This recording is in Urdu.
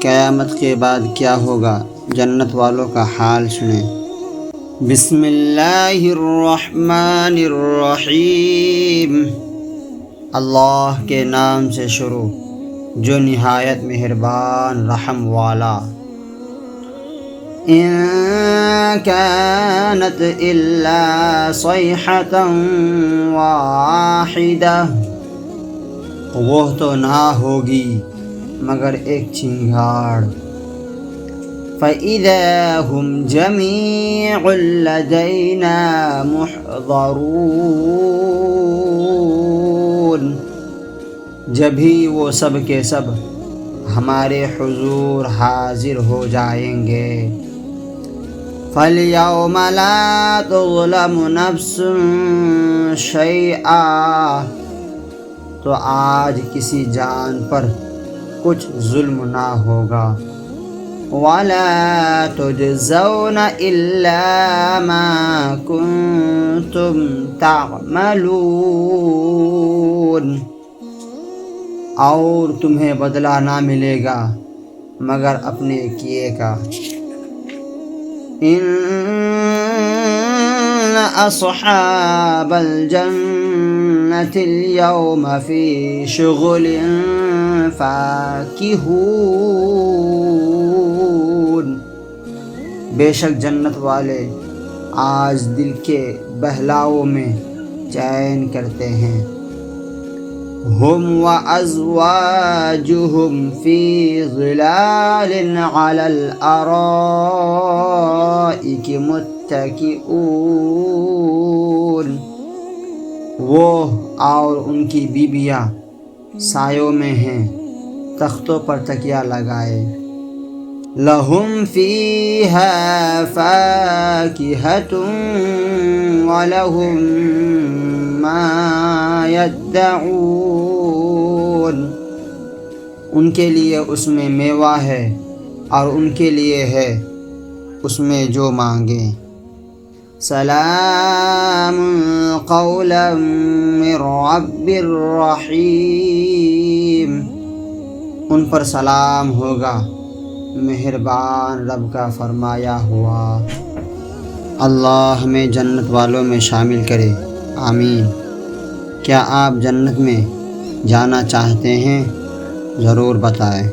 قیامت کے بعد کیا ہوگا، جنت والوں کا حال سنیں۔ بسم اللہ الرحمن الرحیم، اللہ کے نام سے شروع جو نہایت مہربان رحم والا۔ ان كانت الا صیحۃ واحدہ، وہ تو نہ ہوگی مگر ایک چنگھاڑ۔ فَإِذَا هُمْ جَمِيعٌ لَدَيْنَا مُحْضَرُونَ، جبھی وہ سب کے سب ہمارے حضور حاضر ہو جائیں گے۔ فَالْيَوْمَ لَا تُظْلَمُ نَفْسٌ شَيْئًا، تو آج کسی جان پر کچھ ظلم نہ ہوگا۔ وَلَا تُجْزَوْنَ إِلَّا مَا كُنتُمْ تَعْمَلُونَ، اور تمہیں بدلہ نہ ملے گا مگر اپنے کیے کا۔ ان اصحاب الجنة اليوم فی شغل فاکہون، بے شک جنت والے آج دل کے بہلاؤ میں چین کرتے ہیں۔ ہم وازواجہم فی ظلال علی الارائک متکئون، وہ اور ان کی بیویاں سایوں میں ہیں، تختوں پر تکیہ لگائے۔ لہم فیہا فاکہۃ ولہم ما یدعون، ان کے لیے اس میں میوہ ہے اور ان کے لیے ہے اس میں جو مانگیں۔ سلام قولا من رب الرحیم، ان پر سلام ہوگا مہربان رب کا فرمایا ہوا۔ اللہ ہمیں جنت والوں میں شامل کرے، آمین۔ کیا آپ جنت میں جانا چاہتے ہیں؟ ضرور بتائیں۔